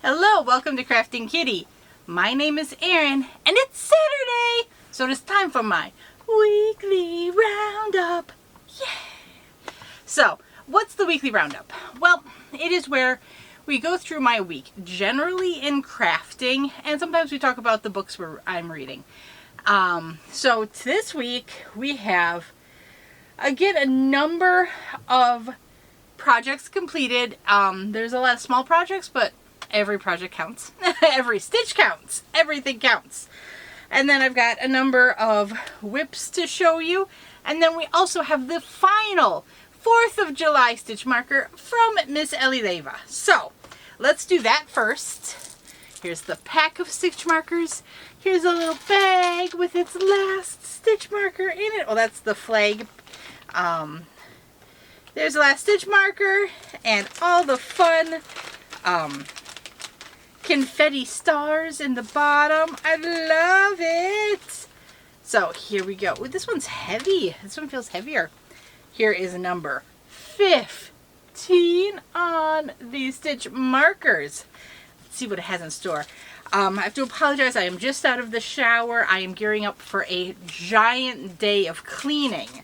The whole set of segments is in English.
Hello, welcome to Krafting Kitty. My name is Erin, and it's Saturday, so it is time for my weekly roundup. Yeah! So, what's the weekly roundup? Well, it is where we go through my week, generally in crafting, and sometimes we talk about the books I'm reading. So this week we have, again, a number of projects completed. There's a lot of small projects, but every project counts. Every stitch counts. Everything counts. And then I've got a number of whips to show you. And then we also have the final 4th of July stitch marker from Miss Ellie Leva. So let's do that first. Here's the pack of stitch markers. Here's a little bag with its last stitch marker in it. Well, that's the flag. There's the last stitch marker and all the fun confetti stars in the bottom. I love it. So here we go. Ooh, this one's heavy. This one feels heavier. Here is number 15 on the stitch markers. Let's see what it has in store. I have to apologize. I am just out of the shower. I am gearing up for a giant day of cleaning.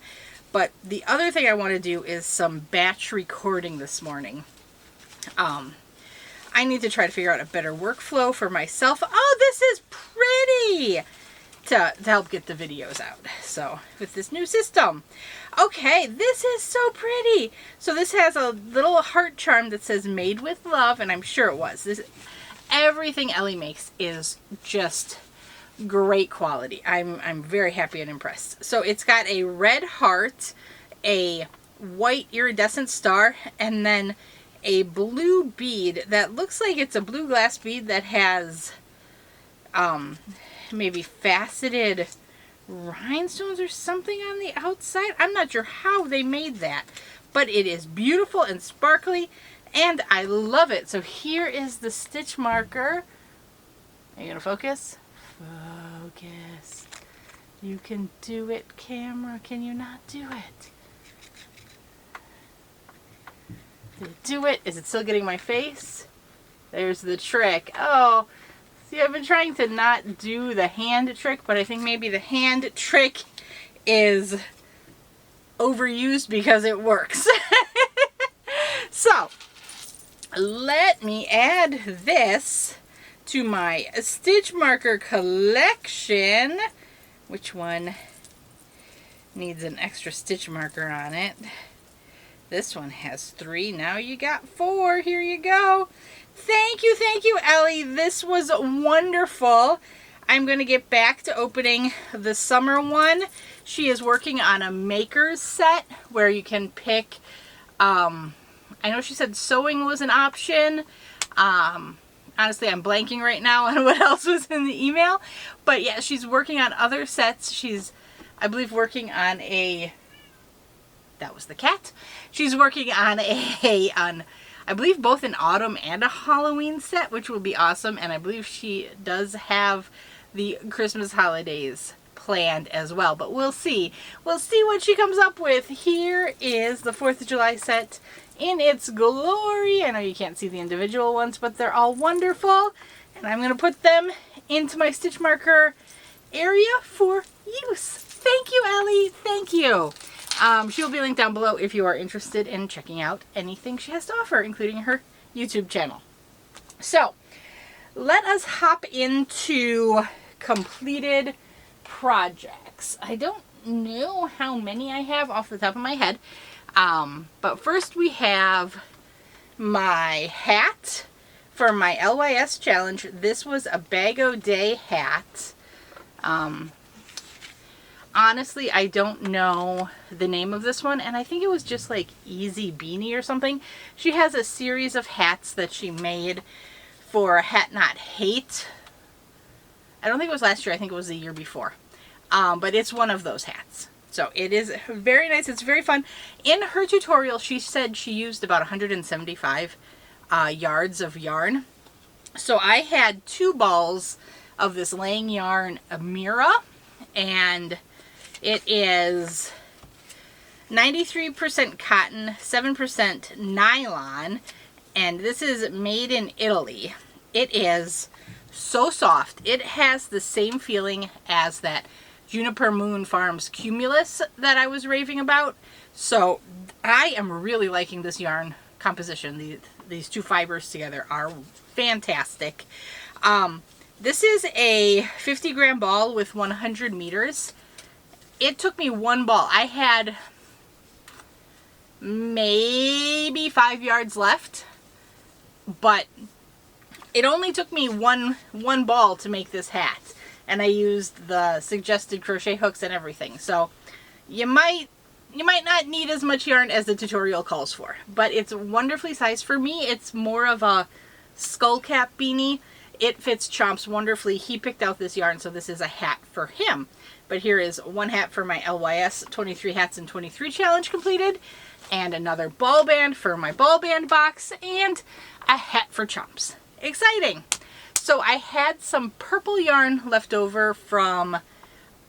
But the other thing I want to do is some batch recording this morning. I need to try to figure out a better workflow for myself. Oh, this is pretty! To help get the videos out. So, with this new system. Okay, this is so pretty. So this has a little heart charm that says made with love, and I'm sure it was. Everything Ellie makes is just great quality. I'm very happy and impressed. So it's got a red heart, a white iridescent star, and then a blue bead that looks like it's a blue glass bead that has maybe faceted rhinestones or something on the outside. I'm not sure how they made that, but it is beautiful and sparkly, and I love it. So here is the stitch marker. Are you gonna focus? Focus. You can do it, camera. Can you not do it? Did it do it? Is it still getting my face? There's the trick. Oh, see, I've been trying to not do the hand trick, but I think maybe the hand trick is overused because it works. So, let me add this to my stitch marker collection. Which one needs an extra stitch marker on it? This one has 3. Now you got 4. Here you go. Thank you, Ellie. This was wonderful. I'm going to get back to opening the summer one. She is working on a maker's set where you can pick, I know she said sewing was an option. Honestly, I'm blanking right now on what else was in the email. But yeah, she's working on other sets. She's, I believe, working on a... That was the cat. She's working on I believe, both an autumn and a Halloween set, which will be awesome. And I believe she does have the Christmas holidays planned as well. But we'll see. We'll see what she comes up with. Here is the 4th of July set in its glory. I know you can't see the individual ones, but they're all wonderful. And I'm going to put them into my stitch marker area for use. Thank you, Ellie. Thank you. She'll be linked down below if you are interested in checking out anything she has to offer, including her YouTube channel. So, let us hop into completed projects. I don't know how many I have off the top of my head. But first we have my hat for my LYS challenge. This was a BagODay hat. Honestly, I don't know the name of this one, and I think it was just like Easy Beanie or something. She has a series of hats that she made for Hat Not Hate. I don't think it was last year, I think it was the year before. But it's one of those hats. So it is very nice, it's very fun. In her tutorial, she said she used about 175 yards of yarn. So I had 2 balls of this laying yarn Amira, and it is 93% cotton, 7% nylon, and this is made in Italy. It is so soft. It has the same feeling as that Juniper Moon Farms Cumulus that I was raving about. So I am really liking this yarn composition. These two fibers together are fantastic. This is a 50-gram ball with 100 meters. It took me one ball. I had maybe 5 yards left, but it only took me one ball to make this hat, and I used the suggested crochet hooks and everything. So you might not need as much yarn as the tutorial calls for, but it's wonderfully sized. For me, it's more of a skull cap beanie. It fits Chomps wonderfully. He picked out this yarn, so this is a hat for him. But here is one hat for my LYS 23 hats and 23 challenge completed, and another ball band for my ball band box, and a hat for Chomps. Exciting! So I had some purple yarn left over from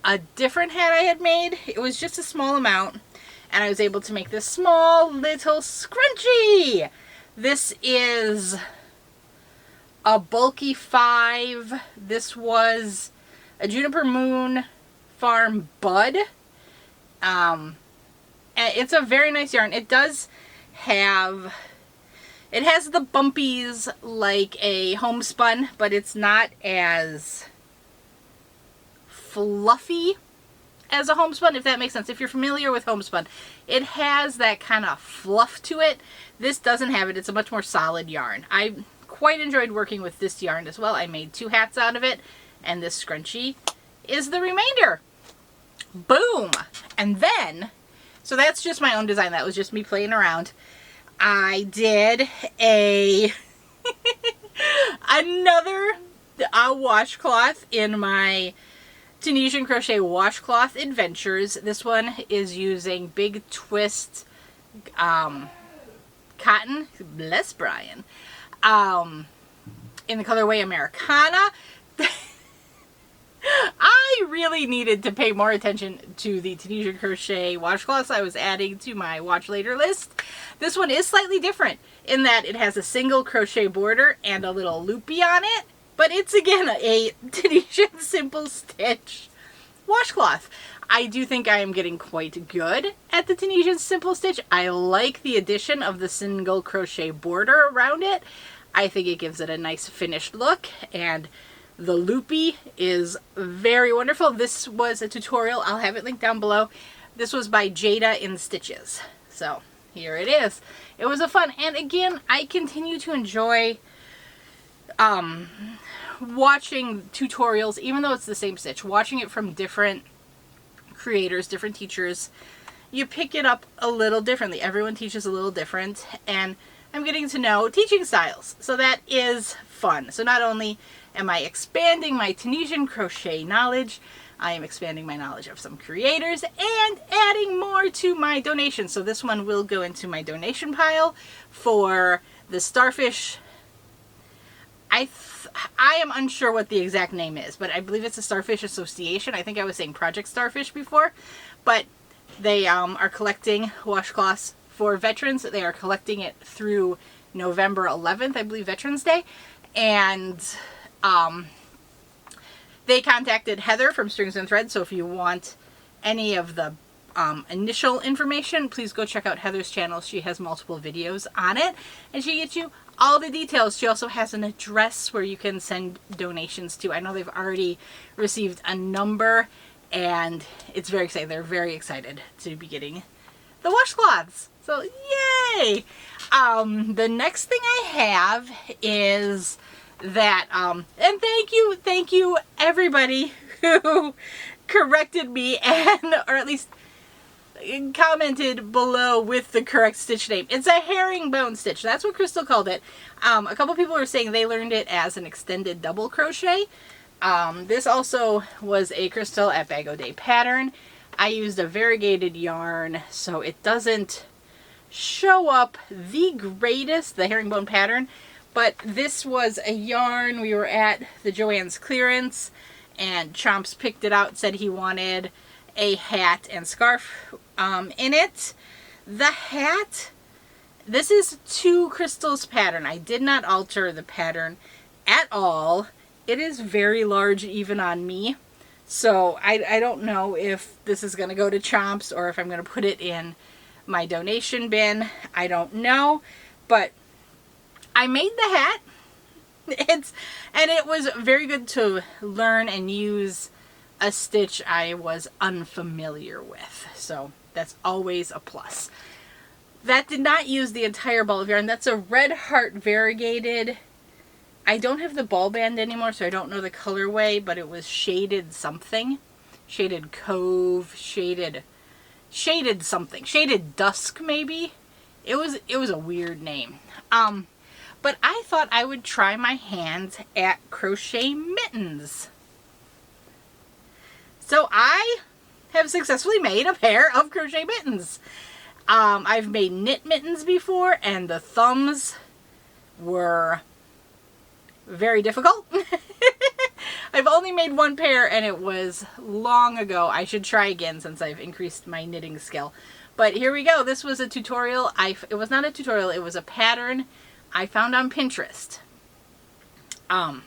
a different hat I had made. It was just a small amount, and I was able to make this small little scrunchie. This is a bulky 5. This was a Juniper Moon Farm Bud. And it's a very nice yarn. It does have, it has the bumpies like a homespun, but it's not as fluffy as a homespun, if that makes sense. If you're familiar with homespun, it has that kind of fluff to it. This doesn't have it. It's a much more solid yarn. I quite enjoyed working with this yarn as well. I made 2 hats out of it, and this scrunchie is the remainder. Boom! And then, so that's just my own design. That was just me playing around. I did another washcloth in my Tunisian Crochet Washcloth Adventures. This one is using Big Twist cotton. Bless Brian. In the colorway Americana. I really needed to pay more attention to the Tunisian Crochet washcloths I was adding to my watch later list. This one is slightly different in that it has a single crochet border and a little loopy on it, but it's again a Tunisian simple stitch washcloth. I do think I am getting quite good at the Tunisian simple stitch. I like the addition of the single crochet border around it. I think it gives it a nice finished look, and the loopy is very wonderful. This was a tutorial. I'll have it linked down below. This was by Jada in Stitches. So here it is. It was a fun, and again, I continue to enjoy watching tutorials, even though it's the same stitch, watching it from different creators, different teachers. You pick it up a little differently. Everyone teaches a little different, and I'm getting to know teaching styles. So that is fun. So not only am I expanding my Tunisian crochet knowledge, I am expanding my knowledge of some creators and adding more to my donations. So this one will go into my donation pile for the Starfish. I am unsure what the exact name is, but I believe it's a Starfish Association. I think I was saying Project Starfish before, but they are collecting washcloths for veterans. They are collecting it through November 11th, I believe, Veterans Day, and they contacted Heather from Strings and Threads, so if you want any of the initial information, please go check out Heather's channel. She has multiple videos on it, and she gets you all the details. She also has an address where you can send donations to. I know they've already received a number, and it's very exciting. They're very excited to be getting the washcloths. So yay! The next thing I have is that, and thank you everybody who corrected me and, or at least commented below with the correct stitch name. It's a herringbone stitch. That's what Crystal called it. A couple people were saying they learned it as an extended double crochet. This also was a Crystal at BagODay pattern. I used a variegated yarn, so it doesn't show up the greatest, the herringbone pattern, but this was a yarn. We were at the Joann's clearance, and Chomps picked it out, said he wanted a hat and scarf in it. The hat, this is to Crystal's pattern. I did not alter the pattern at all. It is very large even on me. So I don't know if this is going to go to Chomps or if I'm going to put it in my donation bin. I don't know. But I made the hat. It was very good to learn and use a stitch I was unfamiliar with. So that's always a plus. That did not use the entire ball of yarn. That's a Red Heart variegated. I don't have the ball band anymore, so I don't know the colorway, but it was shaded something. Shaded Cove, shaded something. Shaded Dusk, maybe? It was a weird name. But I thought I would try my hands at crochet mittens. So I have successfully made a pair of crochet mittens. I've made knit mittens before, and the thumbs were very difficult. I've only made one pair, and it was long ago. I should try again since I've increased my knitting skill. But here we go. This was a tutorial. It was not a tutorial. It was a pattern I found on Pinterest. I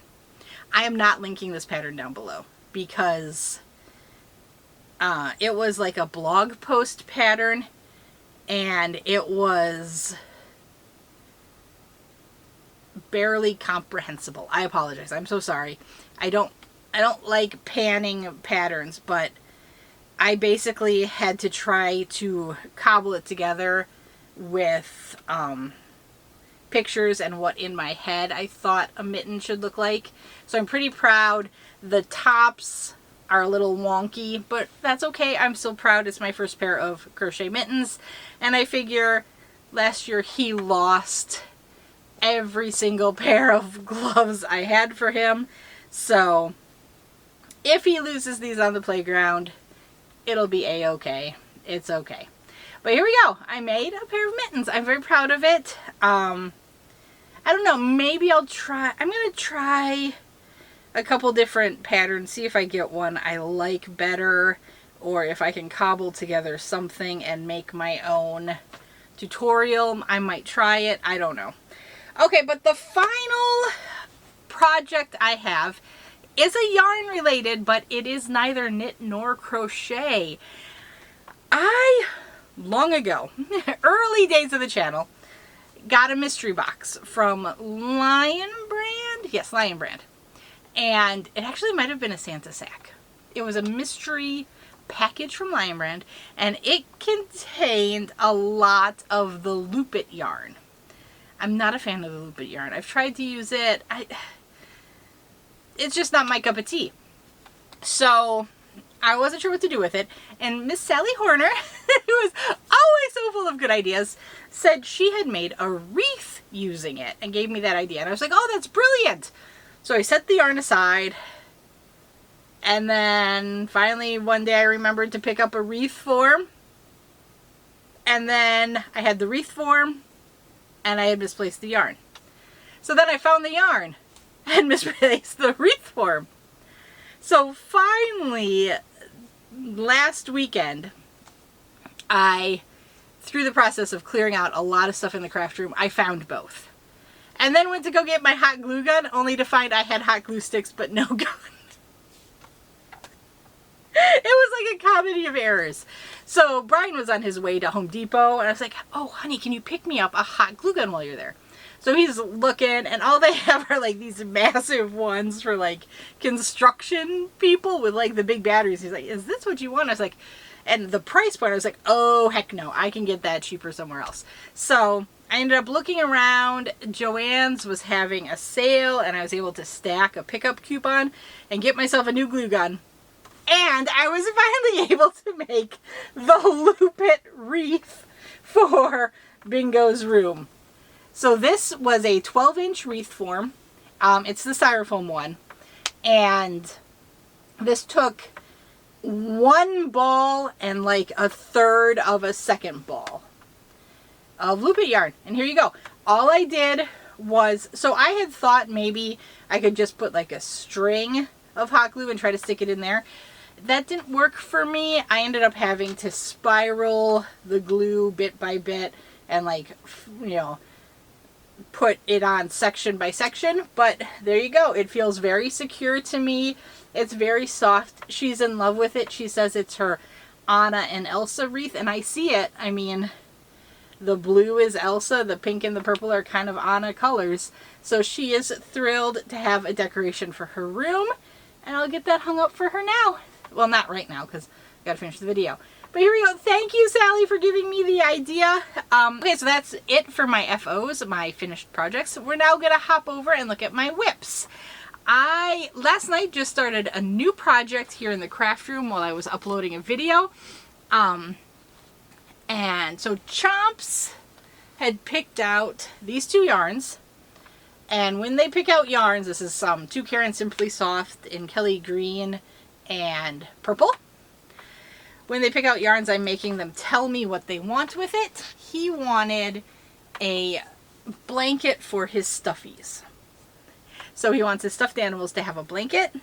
am not linking this pattern down below because it was like a blog post pattern, and it was barely comprehensible. I apologize. I'm so sorry. I don't like panning patterns, but I basically had to try to cobble it together with pictures and what in my head I thought a mitten should look like. So I'm pretty proud. The tops are a little wonky, but that's okay. I'm still proud. It's my first pair of crochet mittens, and I figure last year he lost every single pair of gloves I had for him. So if he loses these on the playground, it'll be a-okay. It's okay. But here we go. I made a pair of mittens. I'm very proud of it. I don't know. Maybe I'm going to try a couple different patterns, see if I get one I like better, or if I can cobble together something and make my own tutorial. I might try it. I don't know. Okay, but the final project I have is a yarn related, but it is neither knit nor crochet. I, long ago, early days of the channel, got a mystery box from Lion Brand. Yes, Lion Brand. And it actually might have been a Santa sack. It was a mystery package from Lion Brand, and it contained a lot of the Loop It yarn. I'm not a fan of the Loop It yarn. I've tried to use it. It's just not my cup of tea. So I wasn't sure what to do with it. And Miss Sally Horner, who is always so full of good ideas, said she had made a wreath using it and gave me that idea. And I was like, oh, that's brilliant. So I set the yarn aside. And then finally one day I remembered to pick up a wreath form. And then I had the wreath form, and I had misplaced the yarn. So then I found the yarn and misplaced the wreath form. So finally, last weekend, through the process of clearing out a lot of stuff in the craft room, I found both. And then went to go get my hot glue gun, only to find I had hot glue sticks but no gun. It was like a comedy of errors. So Brian was on his way to Home Depot, and I was like, oh, honey, can you pick me up a hot glue gun while you're there? So he's looking, and all they have are like these massive ones for like construction people with like the big batteries. He's like, is this what you want? I was like, and the price point, I was like, oh, heck no, I can get that cheaper somewhere else. So I ended up looking around. Joann's was having a sale, and I was able to stack a pickup coupon and get myself a new glue gun. And I was finally able to make the Loop It wreath for Bingo's room. So this was a 12-inch wreath form. It's the styrofoam one. And this took one ball and like a third of a second ball of Loop It yarn. And here you go. All I did was, so I had thought maybe I could just put like a string of hot glue and try to stick it in there. That didn't work for me. I ended up having to spiral the glue bit by bit and like, you know, put it on section by section, but there you go. It feels very secure to me. It's very soft. She's in love with it. She says it's her Anna and Elsa wreath, and I see it. I mean, the blue is Elsa, the pink and the purple are kind of Anna colors. So she is thrilled to have a decoration for her room, and I'll get that hung up for her now. Well, not right now, because I gotta finish the video. But here we go. Thank you, Sally, for giving me the idea. Okay, so that's it for my FOs, my finished projects. We're now gonna hop over and look at my whips. I, last night, just started a new project here in the craft room while I was uploading a video. And so Chomps had picked out these two yarns. And when they pick out yarns, this is Two Caron Simply Soft in Kelly Green and Purple. When they pick out yarns, I'm making them tell me what they want with it. He wanted a blanket for his stuffies. So he wants his stuffed animals to have a blanket.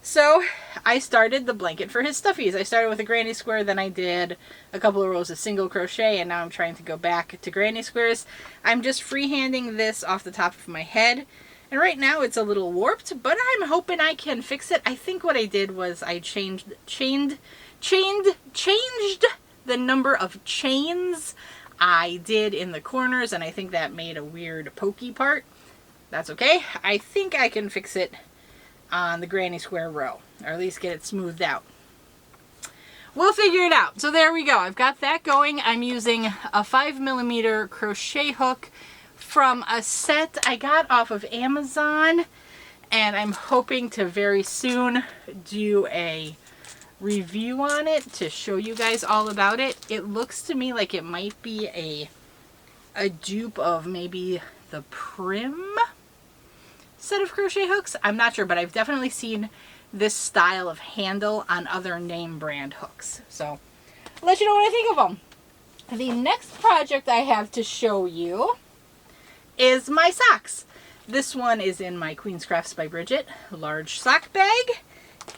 So I started the blanket for his stuffies. I started with a granny square, then I did a couple of rows of single crochet, and now I'm trying to go back to granny squares. I'm just freehanding this off the top of my head. And right now it's a little warped, but I'm hoping I can fix it. I think what I did was I changed the number of chains I did in the corners, and I think that made a weird pokey part. That's okay. I think I can fix it on the granny square row, or at least get it smoothed out. We'll figure it out. So there we go. I've got that going. I'm using a 5mm crochet hook from a set I got off of Amazon, and I'm hoping to very soon do a review on it to show you guys all about it. It looks to me like it might be a dupe of maybe the Prim set of crochet hooks. I'm not sure, but I've definitely seen this style of handle on other name brand hooks. So I'll let you know what I think of them. The next project I have to show you is my socks. This one is in my Queen's Crafts by Bridget large sock bag,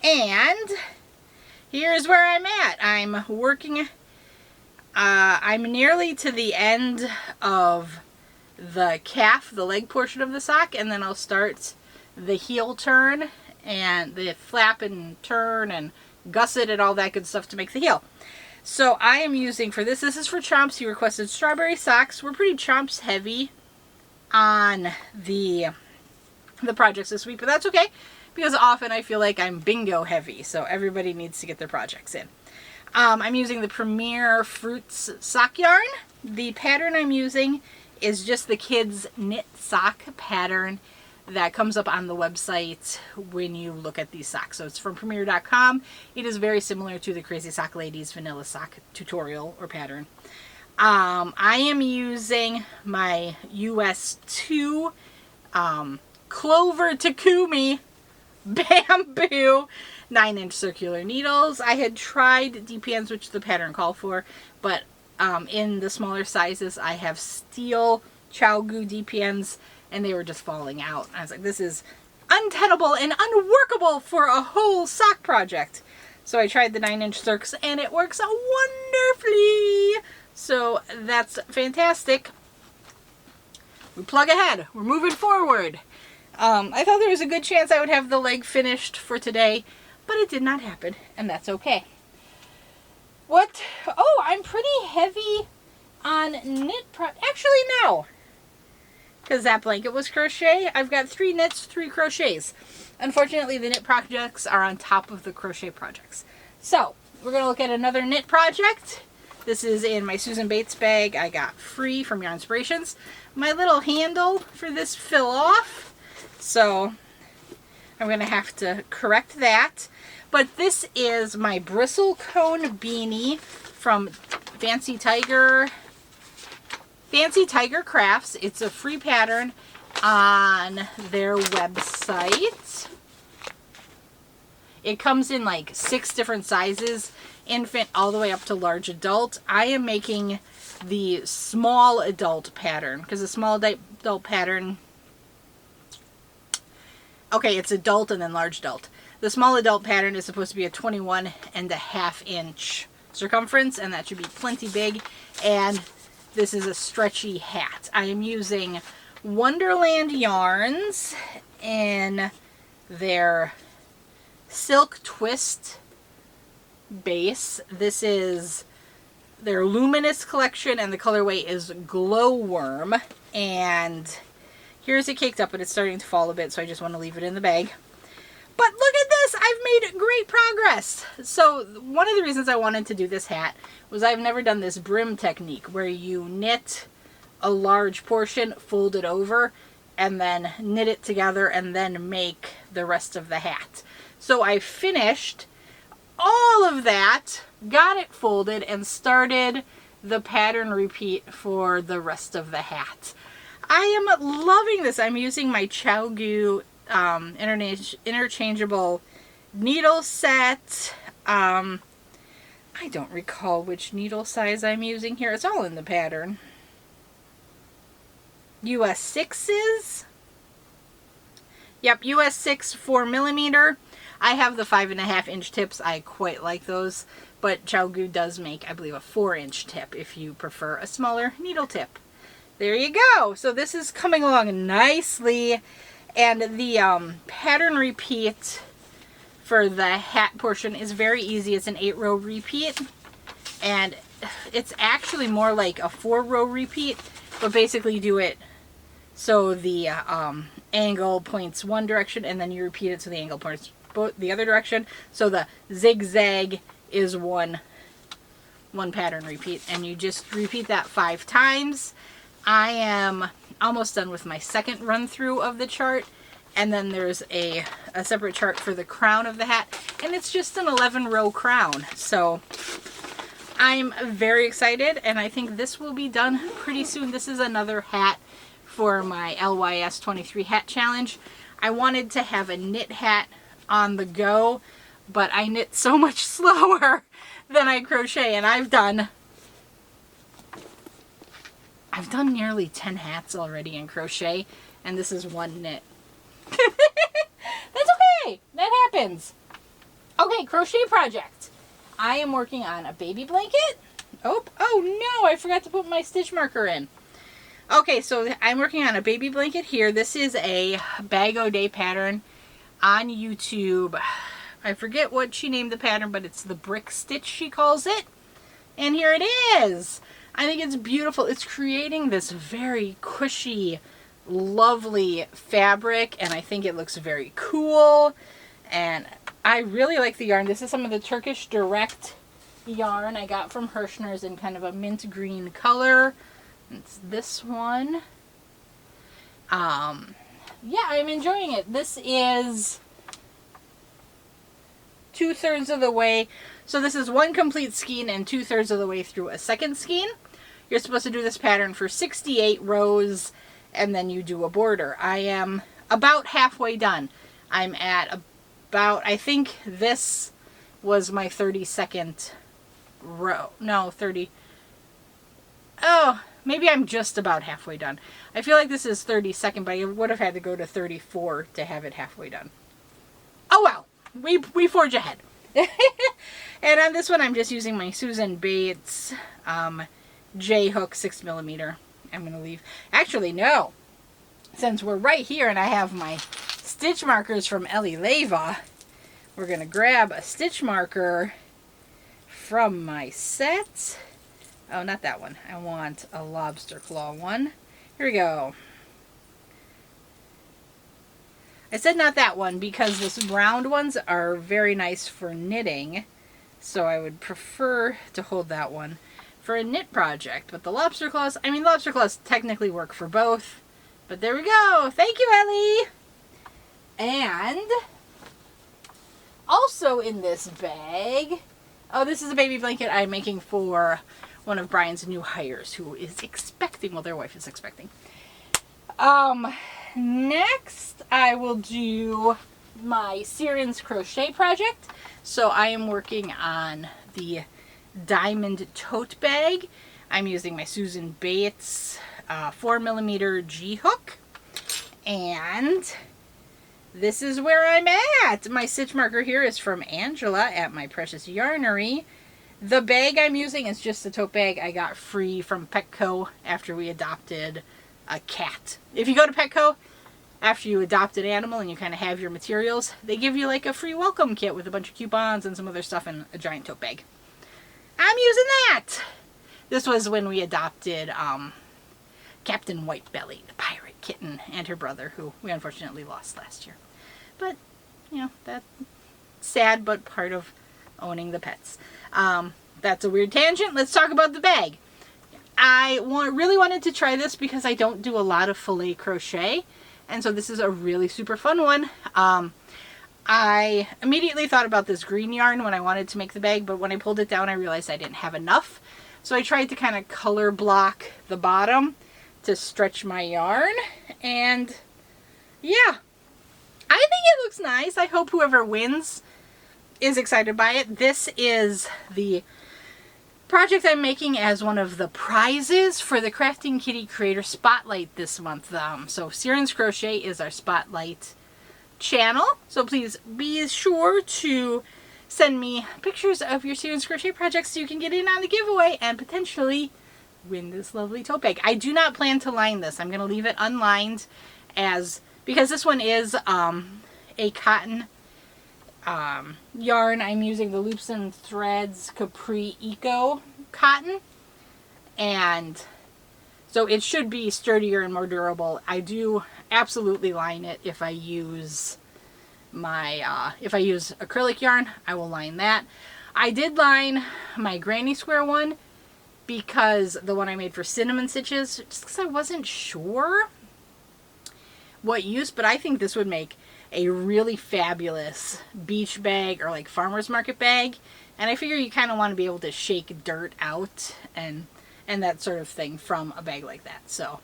and here's where I'm at. I'm working, I'm nearly to the end of the calf, the leg portion of the sock, and then I'll start the heel turn and the flap and turn and gusset and all that good stuff to make the heel. So I am using for this is for Chomps. He requested strawberry socks. We're pretty Chomps heavy on the projects this week, but that's okay, because often I feel like I'm bingo heavy, so everybody needs to get their projects in. I'm using the Premier Fruits sock yarn. The pattern I'm using is just the kids knit sock pattern that comes up on the website when you look at these socks. So it's from Premier.com. It is very similar to the Crazy Sock Ladies vanilla sock tutorial or pattern. I am using my US 2 Clover Takumi bamboo 9-inch circular needles. I had tried DPNs, which the pattern called for, but in the smaller sizes I have steel Chowgu DPNs, and they were just falling out. I was like, this is untenable and unworkable for a whole sock project. So I tried the 9-inch circs, and it works wonderfully. So that's fantastic. We plug ahead. We're moving forward. I thought there was a good chance I would have the leg finished for today, but it did not happen, and that's okay. What? Oh, I'm pretty heavy on knit actually, no. Because that blanket was crochet. I've got 3 knits, 3 crochets. Unfortunately, the knit projects are on top of the crochet projects. So, we're going to look at another knit project. This is in my Susan Bates bag I got free from Yarn Inspirations. My little handle for this fell off, so I'm going to have to correct that. But this is my Bristlecone beanie from Fancy Tiger Crafts. It's a free pattern on their website. It comes in like 6 different sizes, infant all the way up to large adult. I am making the small adult pattern, because the small adult pattern, okay, it's adult and then large adult. The small adult pattern is supposed to be a 21.5 inch circumference, and that should be plenty big. And this is a stretchy hat. I am using Wonderland yarns in their silk twist base. This is their luminous collection, and the colorway is Glowworm. And here's it caked up, but it's starting to fall a bit, so I just want to leave it in the bag. But look at this! I've made great progress! So one of the reasons I wanted to do this hat was I've never done this brim technique where you knit a large portion, fold it over, and then knit it together and then make the rest of the hat. So I finished all of that, got it folded, and started the pattern repeat for the rest of the hat. I am loving this. I'm using my ChowGoo interchangeable needle set. I don't recall which needle size I'm using here. It's all in the pattern. US 6s. Yep, US 6 4mm. I have the 5.5 inch tips. I quite like those, but ChowGoo does make, I believe, a 4-inch tip if you prefer a smaller needle tip. There you go. So this is coming along nicely, and the pattern repeat for the hat portion is very easy. It's an 8-row repeat, and it's actually more like a 4-row repeat, but basically do it so the angle points one direction, and then you repeat it so the angle points the other direction. So the zigzag is one pattern repeat, and you just repeat that 5 times. I am almost done with my second run through of the chart, and then there's a separate chart for the crown of the hat, and it's just an 11-row crown. So I'm very excited, and I think this will be done pretty soon. This is another hat for my LYS 23 hat challenge. I wanted to have a knit hat on the go, but I knit so much slower than I crochet, and I've done nearly 10 hats already in crochet, and this is one knit. That's okay. That happens. Okay, crochet project. I am working on a baby blanket. Oh no, I forgot to put my stitch marker in. Okay, so I'm working on a baby blanket here. This is a BagODay pattern on YouTube. I forget what she named the pattern, but it's the brick stitch, she calls it. And here it is. I think it's beautiful. It's creating this very cushy, lovely fabric, and I think it looks very cool. And I really like the yarn. This is some of the Turkish Direct yarn I got from Hirschner's in kind of a mint green color. It's this one. Yeah, I'm enjoying it. This is 2/3 of the way. So this is one complete skein and 2/3 of the way through a second skein. You're supposed to do this pattern for 68 rows, and then you do a border. I am about halfway done. I'm at about, I think this was my 32nd row. No, 30. Oh, maybe I'm just about halfway done. I feel like this is 32nd, but I would have had to go to 34 to have it halfway done. Oh well, we forge ahead. And on this one, I'm just using my Susan Bates J-hook 6mm. I'm going to leave. Actually, no. Since we're right here and I have my stitch markers from Ellie Leva, we're going to grab a stitch marker from my set. Oh, not that one. I want a lobster claw one. Here we go. I said not that one because those round ones are very nice for knitting. So I would prefer to hold that one for a knit project. But the lobster claws, I mean, lobster claws technically work for both. But there we go. Thank you, Ellie. And also in this bag, oh, this is a baby blanket I'm making for one of Brian's new hires who is expecting, well, their wife is expecting. Next I will do my Siren's crochet project. So I am working on the diamond tote bag. I'm using my Susan Bates 4mm G hook, and this is where I'm at. My stitch marker here is from Angela at My Precious Yarnery. The bag I'm using is just a tote bag I got free from Petco after we adopted a cat. If you go to Petco, after you adopt an animal and you kind of have your materials, they give you like a free welcome kit with a bunch of coupons and some other stuff in a giant tote bag. I'm using that! This was when we adopted Captain Whitebelly, the pirate kitten, and her brother, who we unfortunately lost last year. But, you know, that's sad, but part of owning the pets. That's a weird tangent. Let's talk about the bag. I really wanted to try this because I don't do a lot of filet crochet, and so this is a really super fun one. I immediately thought about this green yarn when I wanted to make the bag, but when I pulled it down I realized I didn't have enough. So I tried to kind of color block the bottom to stretch my yarn, and yeah, I think it looks nice. I hope whoever wins is excited by it. This is the project I'm making as one of the prizes for the Krafting Kitty Creator Spotlight this month. So Siren's Crochet is our Spotlight channel, so please be sure to send me pictures of your Siren's Crochet projects so you can get in on the giveaway and potentially win this lovely tote bag. I do not plan to line this. I'm going to leave it unlined because this one is a cotton yarn. I'm using the Loops and Threads Capri Eco cotton, and so it should be sturdier and more durable. I do absolutely line it if I use my if I use acrylic yarn. I will line that. I did line my granny square one because the one I made for cinnamon stitches, just because I wasn't sure what use, but I think this would make a really fabulous beach bag or like farmer's market bag, and I figure you kind of want to be able to shake dirt out and that sort of thing from a bag like that. So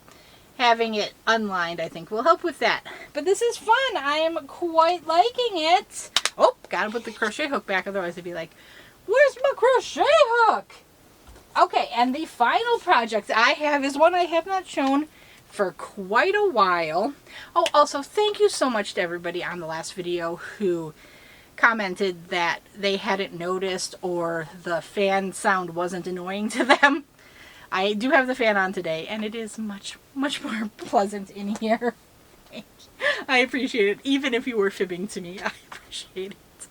having it unlined I think will help with that. But this is fun. I am quite liking it. Oh, gotta put the crochet hook back, otherwise it'd be like, where's my crochet hook? Okay, and the final project I have is one I have not shown for quite a while. Oh, also thank you so much to everybody on the last video who commented that they hadn't noticed or the fan sound wasn't annoying to them. I do have the fan on today and it is much more pleasant in here. I appreciate it, even if you were fibbing to me. I appreciate it.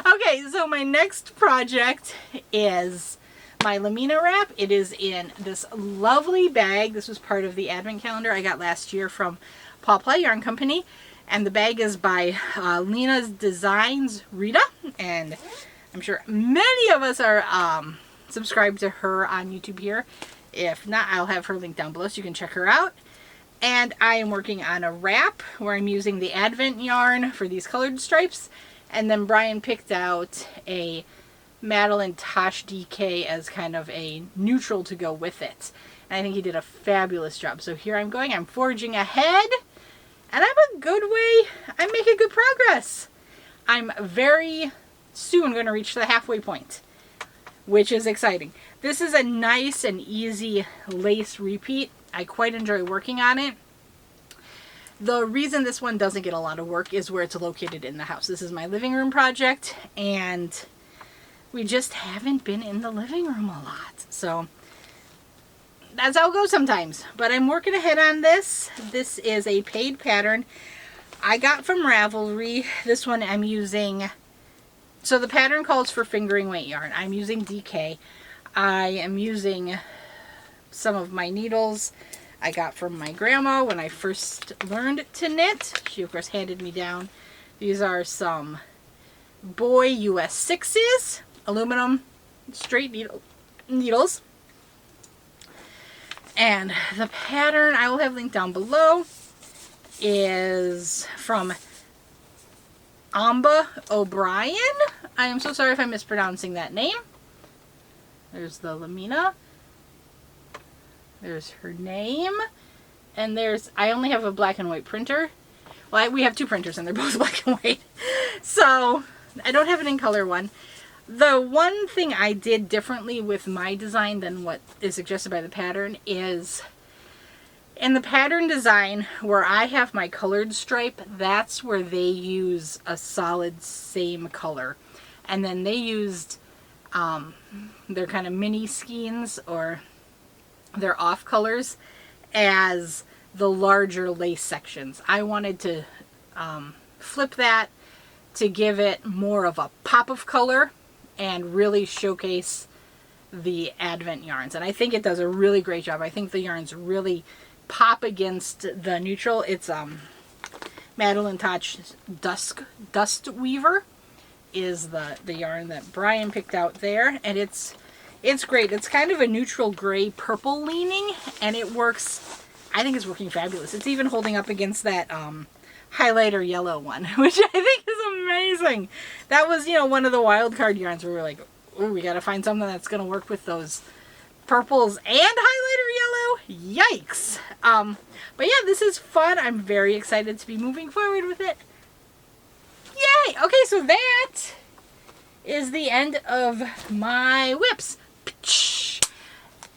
Okay, so my next project is my Lamina Wrap. It is in this lovely bag. This was part of the advent calendar I got last year from Paw Ply Yarn Company. And the bag is by Lena's Designs Rita. And I'm sure many of us are subscribed to her on YouTube here. If not, I'll have her link down below so you can check her out. And I am working on a wrap where I'm using the advent yarn for these colored stripes. And then Brian picked out a Madeline Tosh DK as kind of a neutral to go with it. And I think he did a fabulous job. So here I'm going. I'm forging ahead. And I'm a good way. I'm making good progress. I'm very soon going to reach the halfway point, which is exciting. This is a nice and easy lace repeat. I quite enjoy working on it. The reason this one doesn't get a lot of work is where it's located in the house. This is my living room project, and we just haven't been in the living room a lot. So that's how it goes sometimes. But I'm working ahead on this. This is a paid pattern I got from Ravelry. This one I'm using, so the pattern calls for fingering weight yarn. I'm using DK. I am using some of my needles I got from my grandma when I first learned to knit. She of course handed me down. These are some Boy US 6s, aluminum straight needles. And the pattern I will have linked down below is from Amba O'Brien. I am so sorry if I'm mispronouncing that name. There's the Lamina. There's her name. And there's, I only have a black and white printer. Well, we have two printers and they're both black and white. So I don't have an in color one. The one thing I did differently with my design than what is suggested by the pattern is in the pattern design where I have my colored stripe, that's where they use a solid same color. And then they used their kind of mini skeins or their off colors as the larger lace sections. I wanted to flip that to give it more of a pop of color and really showcase the Advent yarns. And I think it does a really great job. I think the yarns really pop against the neutral. It's Madeline Tosh Dust Weaver is the yarn that Brian picked out there, and it's great. It's kind of a neutral gray purple leaning, and it works. I think it's working fabulous. It's even holding up against that highlighter yellow one, which I think is amazing. That was, you know, one of the wild card yarns where we were like, ooh, we got to find something that's going to work with those purples and highlighter yellow. Yikes. But yeah, this is fun. I'm very excited to be moving forward with it. Yay! Okay, so that is the end of my whips.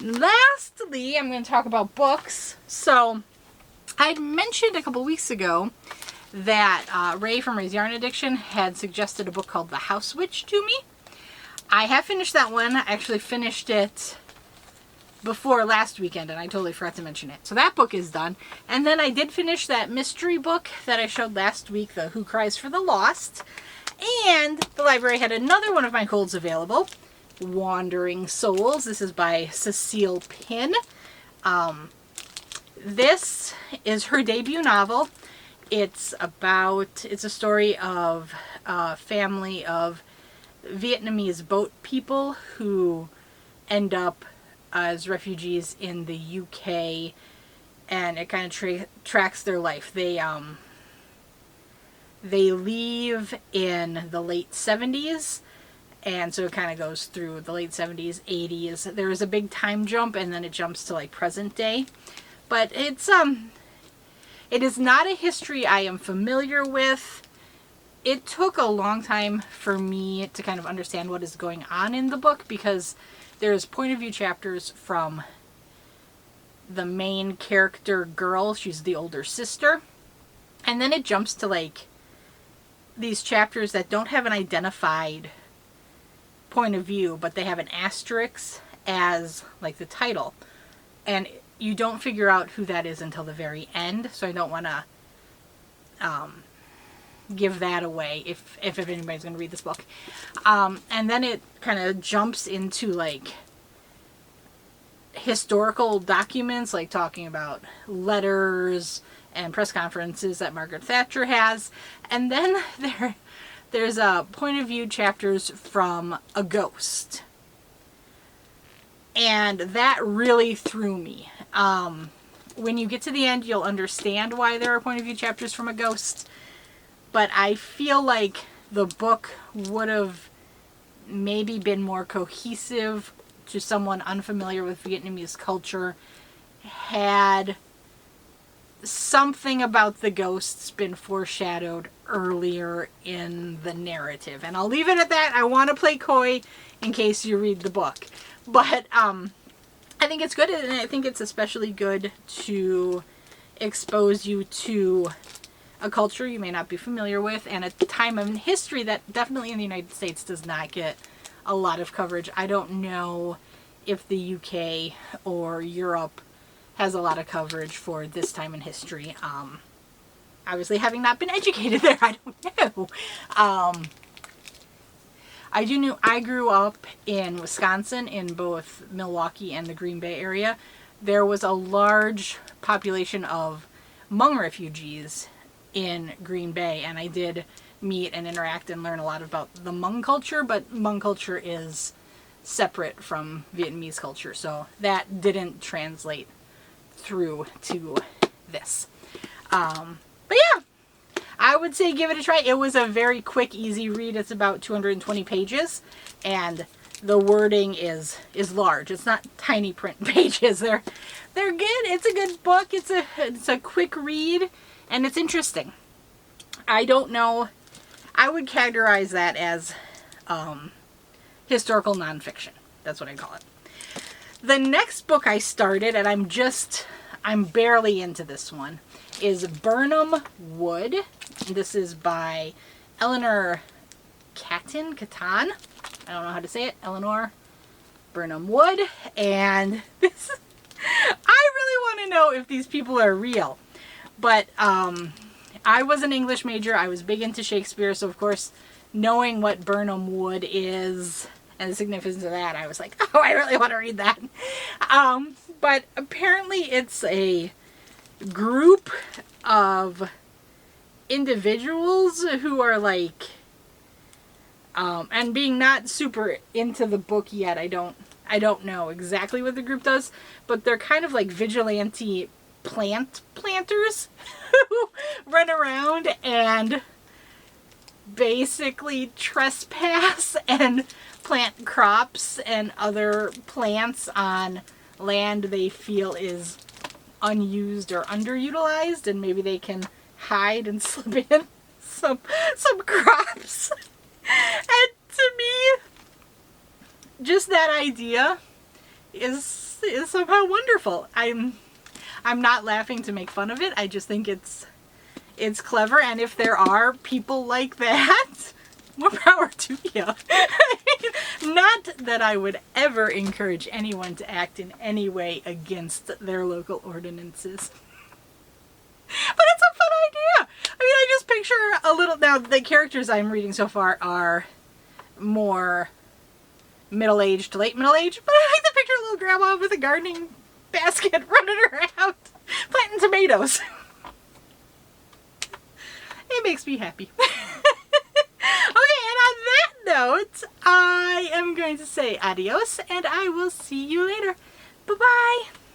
Lastly, I'm going to talk about books. So, I mentioned a couple weeks ago that Ray from Ray's Yarn Addiction had suggested a book called The House Witch to me. I have finished that one. I actually finished it before last weekend, and I totally forgot to mention it. So that book is done. And then I did finish that mystery book that I showed last week, the Who Cries for the Lost. And the library had another one of my holds available, Wandering Souls. This is by Cecile Pin. This is her debut novel. It's a story of a family of Vietnamese boat people who end up as refugees in the UK, and it kind of tracks their life. They leave in the late 70s, and so it kind of goes through the late 70s, 80s. There is a big time jump, and then it jumps to like present day. But it is not a history I am familiar with. It took a long time for me to kind of understand what is going on in the book, because there's point of view chapters from the main character girl. She's the older sister. And then it jumps to like these chapters that don't have an identified point of view, but they have an asterisk as like the title. And you don't figure out who that is until the very end. So I don't want to give that away if anybody's going to read this book. And then it kind of jumps into like historical documents, like talking about letters and press conferences that Margaret Thatcher has. And then there's a point of view chapters from a ghost. And that really threw me. When you get to the end, you'll understand why there are point of view chapters from a ghost. But I feel like the book would have maybe been more cohesive to someone unfamiliar with Vietnamese culture had something about the ghosts been foreshadowed earlier in the narrative. And I'll leave it at that. I want to play coy in case you read the book. But I think it's good, and I think it's especially good to expose you to a culture you may not be familiar with, and a time in history that definitely in the United States does not get a lot of coverage. I don't know if the UK or Europe has a lot of coverage for this time in history. Obviously, having not been educated there, I don't know. I grew up in Wisconsin, in both Milwaukee and the Green Bay area. There was a large population of Hmong refugees in Green Bay, and I did meet and interact and learn a lot about the Hmong culture, but Hmong culture is separate from Vietnamese culture, so that didn't translate through to this. But yeah, I would say give it a try. It was a very quick, easy read. It's about 220 pages, and the wording is large. It's not tiny print pages. They're good. It's a good book. It's a quick read, and it's interesting. I don't know. I would categorize that as historical nonfiction. That's what I call it. The next book I started, and I'm barely into this one, is Burnham Wood. This is by Eleanor Catton. I don't know how to say it. Eleanor Burnham Wood. And this, I really want to know if these people are real. But I was an English major. I was big into Shakespeare, so of course, knowing what Birnam Wood is and the significance of that, I was like, oh, I really want to read that. But apparently it's a group of individuals who are like, and being not super into the book yet, I don't know exactly what the group does, but they're kind of like vigilante planters who run around and basically trespass and plant crops and other plants on land they feel is unused or underutilized, and maybe they can hide and slip in some crops. And to me, just that idea is somehow wonderful. I'm not laughing to make fun of it. I just think it's clever, and if there are people like that, more power to you. I mean, not that I would ever encourage anyone to act in any way against their local ordinances. But it's a fun idea. I mean, I just picture a little... Now, the characters I'm reading so far are more middle-aged to late middle-aged, but I like to picture a little grandma with a gardening basket running around planting tomatoes. It makes me happy. Okay, and on that note, I am going to say adios, and I will see you later. Bye-bye.